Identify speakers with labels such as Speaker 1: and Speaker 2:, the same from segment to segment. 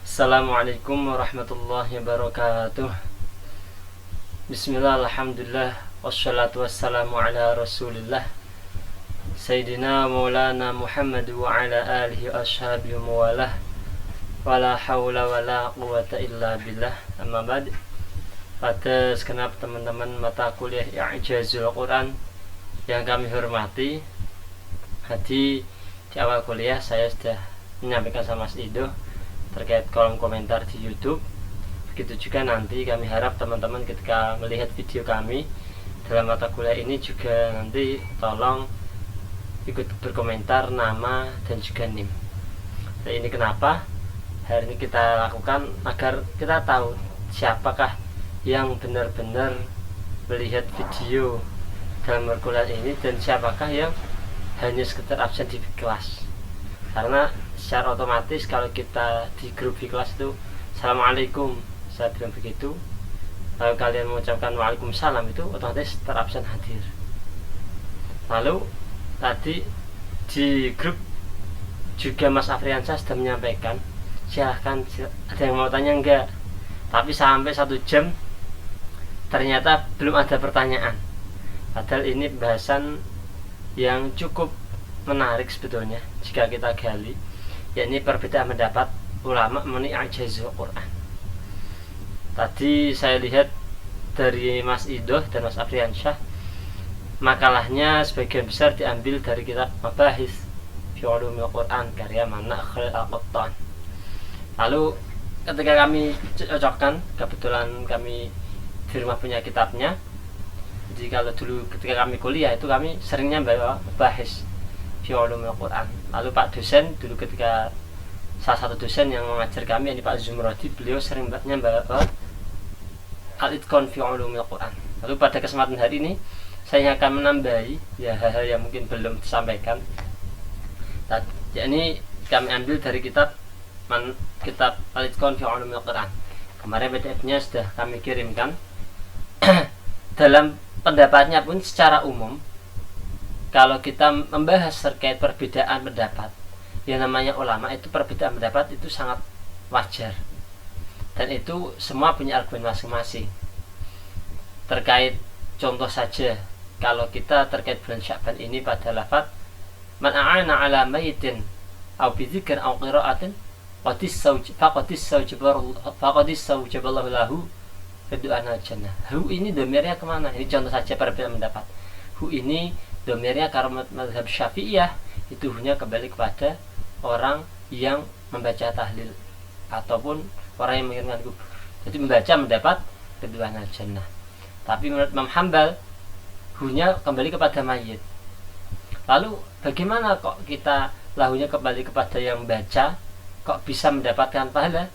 Speaker 1: Assalamualaikum warahmatullahi wabarakatuh. Bismillah, alhamdulillah, wassalatu wassalamu ala rasulillah Sayyidina maulana Muhammad wa ala alihi wa ashabihi mawalah, wala hawla wala quwata illa billah. Amma ba'd. Pada segenap teman-teman mata kuliah I'jazul Quran yang kami hormati, tadi di awal kuliah saya sudah menyampaikan sama Mas Ido terkait kolom komentar di YouTube. Begitu juga nanti kami harap teman-teman ketika melihat video kami dalam mata kuliah ini juga nanti tolong ikut berkomentar nama dan juga NIM. Nah, ini kenapa hari ini kita lakukan agar kita tahu siapakah yang benar-benar melihat video dalam kuliah ini dan siapakah yang hanya sekedar absen di kelas. Karena secara otomatis kalau kita di grup di kelas itu Assalamualaikum, saya bilang begitu, lalu kalian mengucapkan Waalaikumsalam, itu otomatis terabsen hadir. Lalu tadi di grup juga Mas Afriansyah sudah menyampaikan, silahkan ada yang mau tanya enggak, tapi sampai 1 jam ternyata belum ada pertanyaan. Padahal ini bahasan yang cukup menarik sebetulnya jika kita gali, yakni perbedaan pendapat ulama mengenai i'jazul Quran. Tadi saya lihat dari Mas Idoh dan Mas Afriansyah, makalahnya sebagian besar diambil dari kitab Mabahis fi Ulumil Quran karya Manakhil Al-Qattan. Lalu ketika kami cocokkan, kebetulan kami di rumah punya kitabnya. Jadi kalau dulu ketika kami kuliah itu kami seringnya bawa Mabahis fi Ulumil Quran. Lalu Pak dosen dulu ketika salah satu dosen yang mengajar kami, ini Pak Zumrodi, beliau sering bawa Al-Itqan fi Ulumil Quran. Lalu pada kesempatan hari ini saya akan menambahi hal-hal yang mungkin belum disampaikan. Yakni kami ambil dari kitab Al-Itqan fi Ulumil Quran. Kemarin PDF-nya sudah kami kirimkan. Dalam pendapatnya pun secara umum, kalau kita membahas terkait perbedaan pendapat, yang namanya ulama itu perbedaan pendapat itu sangat wajar, dan itu semua punya argumen masing-masing. Terkait contoh saja, kalau kita terkait bulan Sya'ban ini pada lafaz man a'ana ala mayitin aw bi dzikrin aw qira'atin faqadis sawjaballahu lahu fidu'ana jannah. Hu ini domirnya kemana? Ini contoh saja perbedaan pendapat. Hu ini domirnya karena mazhab Syafi'iyah itu hanya kembali kepada orang yang membaca tahlil ataupun orang yang menginginkan kubur. Jadi membaca mendapat keduanya jannah. Tapi menurut Imam Hambal hunya kembali kepada mayit. Lalu bagaimana kok kita lahunya kembali kepada yang baca kok bisa mendapatkan pahala?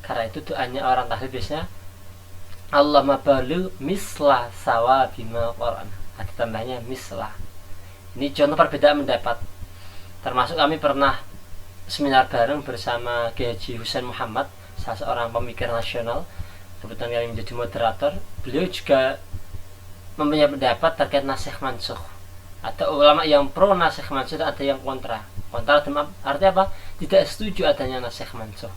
Speaker 1: Karena itu doanya orang tahlil biasanya Allahumma baligh misla sawabima Quran. Ada tambahnya misla. Ini contoh perbedaan pendapat. Termasuk kami pernah seminar bareng bersama Kiai Haji Husain Muhammad, salah seorang pemikir nasional. Kebetulan kami menjadi moderator. Beliau juga mempunyai pendapat terkait nasikh mansukh. Ada ulama yang pro nasikh mansukh, ada yang kontra. Kontra artinya apa? Tidak setuju adanya nasikh mansukh.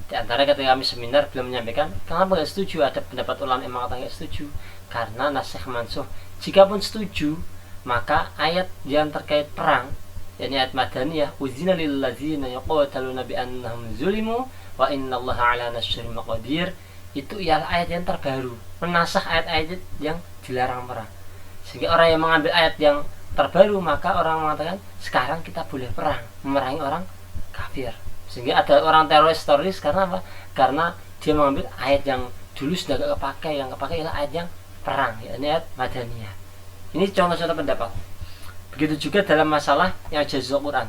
Speaker 1: Di antara ketika kami seminar, beliau menyampaikan, kenapa tidak setuju? Ada pendapat ulama yang mengatakan tidak setuju. Karena nasikh mansukh, jikapun setuju, maka ayat yang terkait perang, yakni ayat Madaniyah, uzina lil ladzina yuqataluna bi annahum zulimu wa innallaha ala nasrihim qadir, itu ialah ayat yang terbaru, menasakh ayat-ayat yang dilarang perang. Sehingga orang yang mengambil ayat yang terbaru, maka orang mengatakan sekarang kita boleh perang, memerangi orang kafir. Sehingga ada orang teroris karena apa? Karena dia mengambil ayat yang dulu sudah gak kepakai, yang kepakai ialah ayat yang perang, yakni ayat Madaniyah. Ini contoh-contoh pendapat. Begitu juga dalam masalah yang i'jazul Quran.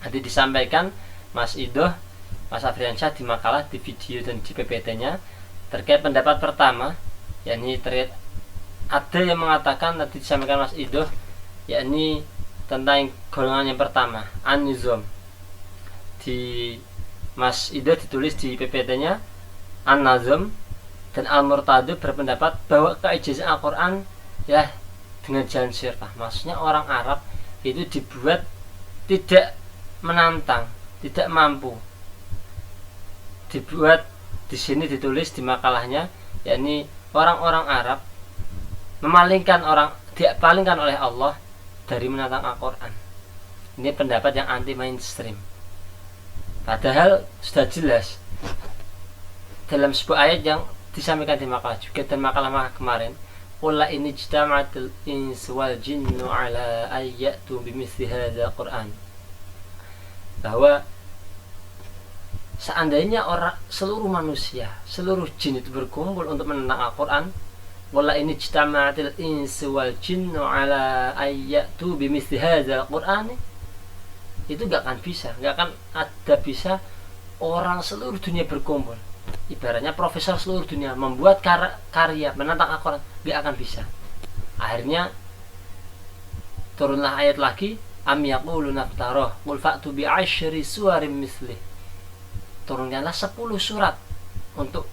Speaker 1: Nanti disampaikan Mas Idoh, Mas Afriansyah di makalah, di video dan di PPT-nya terkait pendapat pertama, yakni terkait ada yang mengatakan, nanti disampaikan Mas Idoh, yakni tentang golongan yang pertama, an-nizam. Di Mas Idoh ditulis di PPT-nya an-nazam, dan al-murtadu berpendapat bahwa keijazan Al-Quran ya dengan jalan syirah. Maksudnya orang Arab itu dibuat tidak menantang, tidak mampu dibuat di sini, ditulis di makalahnya, yakni orang-orang Arab dipalingkan oleh Allah dari menentang Al-Quran. Ini pendapat yang anti mainstream. Padahal sudah jelas dalam sebuah ayat yang disampaikan di makalah juga dan makalah kemarin, qul la in ijtama'atil insu wal jinnu ala ayyatu bimithli hadzal Qur'an, bahwa seandainya seluruh manusia, seluruh jin itu berkumpul untuk menentang Al-Quran, wala ini ijtama'atil insu wal jinnu ala ayyatu bimithli hadzal Qur'an, itu gak akan ada bisa orang seluruh dunia berkumpul, ibaratnya profesor seluruh dunia membuat karya menentang Al-Quran, gak akan bisa. Akhirnya turunlah ayat lagi, am yaquluna iftarah qul fa'tu bi 'asyri suwarin mithlih. Turunkanlah 10 surat untuk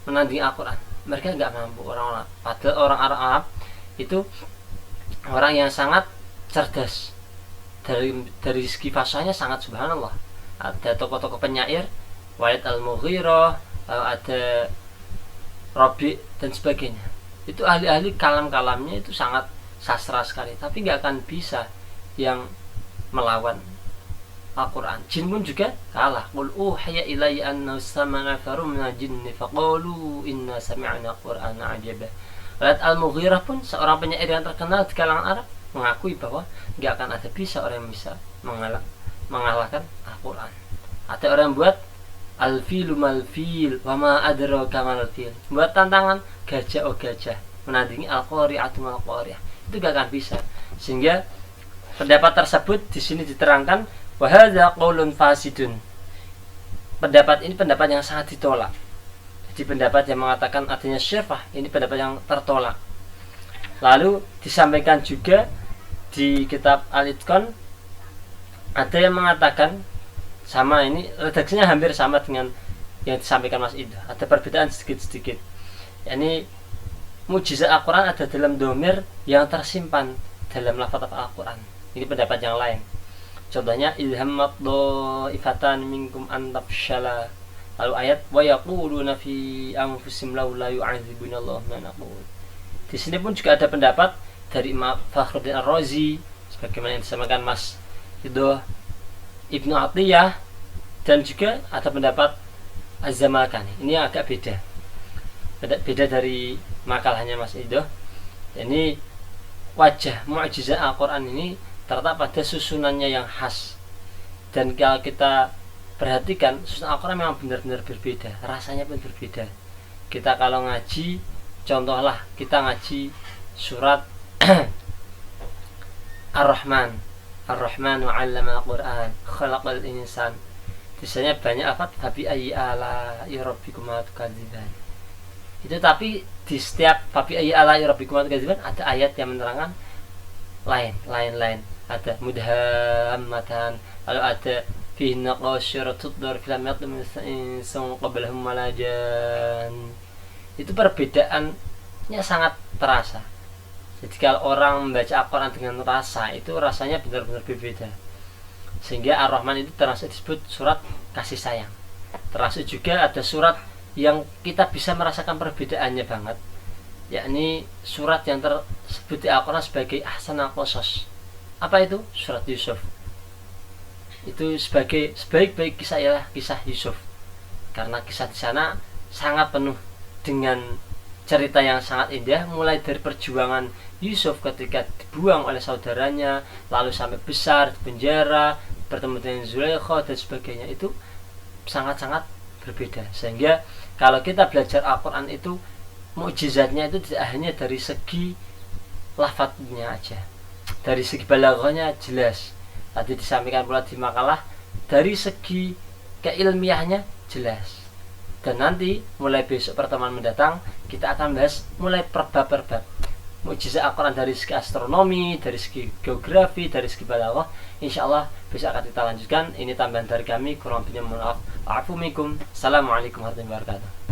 Speaker 1: menandingi Al-Quran. Mereka nggak mampu, orang-orang. Padahal orang Arab itu orang yang sangat cerdas, dari segi fasahnya sangat subhanallah. Ada tokoh-tokoh penyair, Walid Al-Mughirah, ada Rabi dan sebagainya. Itu ahli-ahli kalam-kalamnya itu sangat sastra sekali, tapi nggak akan bisa yang melawan Al-Quran. Jin pun juga kalah. Qul uhiya ilayya annahu sami'a nafarun minal jinni faqalu inna sami'na qur'anan 'ajaba. Walid Al-Mughirah pun seorang penyair yang terkenal di kalangan Arab mengakui bahwa nggak akan ada bisa orang yang bisa mengalahkan Al-Quran. Ada orang yang buat al-filu mal-fil wa ma adraka mal-fil, buat tantangan gajah oh gajah menandingi al-qari'atu mal-qari'ah, itu gak akan bisa. Sehingga pendapat tersebut di sini diterangkan wa hadza qaulun fasidun. Pendapat ini pendapat yang sangat ditolak. Jadi pendapat yang mengatakan adanya syirah ini pendapat yang tertolak. Lalu disampaikan juga di kitab Al-Itqan, ada yang mengatakan sama, ini redaksinya hampir sama dengan yang disampaikan Mas Ido, ada perbedaan sedikit-sedikit. Yani mukjizat Al-Quran ada dalam domir yang tersimpan dalam lafaz Al-Quran. Ini pendapat yang lain. Contohnya ilhammat dhaifatan minkum an tafshala. Lalu ayat wa yaquluna fi anfusihim laula yu'adzibunallahu ma naqul. Di sini pun juga ada pendapat dari Imam Fakhruddin Ar-Razi, sebagaimana yang disampaikan Mas Ido, Ibnu Atiyah, dan juga ada pendapat Az-Zamalkani. Ini agak beda dari makalahnya Mas Ido. Ini wajah mukjizat Al-Quran ini terletak pada susunannya yang khas. Dan kalau kita perhatikan, susunan Al-Quran memang benar-benar berbeda, rasanya pun berbeda. Kita kalau ngaji, contohlah kita ngaji surat Ar-Rahman, Ar-Rahmanu 'allama al-Qur'an, khalaqal insan. Biasanya banyak apa? Fabi ayyi ala'i rabbikuma tukadziban. Itu tapi di setiap fabi ayyi ala'i rabbikuma tukadziban ada ayat yang menerangkan lain. Ada mudhammatan, lalu ada fi naqashiratud dar fil yatmin insan qablahum malajan. Itu perbedaannya sangat terasa. Jadi kalau orang membaca Al-Quran dengan rasa, itu rasanya benar-benar berbeda. Sehingga Ar-Rahman itu termasuk disebut surat kasih sayang. Termasuk juga ada surat yang kita bisa merasakan perbedaannya banget, yakni surat yang tersebut di Al-Quran sebagai ahsanul qasas. Apa itu? Surat Yusuf. Itu sebagai sebaik-baik kisah ialah kisah Yusuf, karena kisah di sana sangat penuh dengan cerita yang sangat indah, mulai dari perjuangan Yusuf ketika dibuang oleh saudaranya, lalu sampai besar di penjara, bertemu dengan Zulaikha dan sebagainya. Itu sangat-sangat berbeda. Sehingga kalau kita belajar Al-Quran itu, mukjizatnya itu tidak hanya dari segi lafadznya aja, dari segi balaghahnya jelas. Tadi disampaikan pula di makalah, dari segi keilmiahnya jelas. Dan nanti mulai besok pertemuan mendatang kita akan bahas mulai perbab mukjizat Al-Quran dari segi astronomi, dari segi geografi, dari segi balaghah. Insyaallah besok akan kita lanjutkan. Ini tambahan dari kami, kurang lebihnya mohon maaf. Assalamualaikum warahmatullahi wabarakatuh.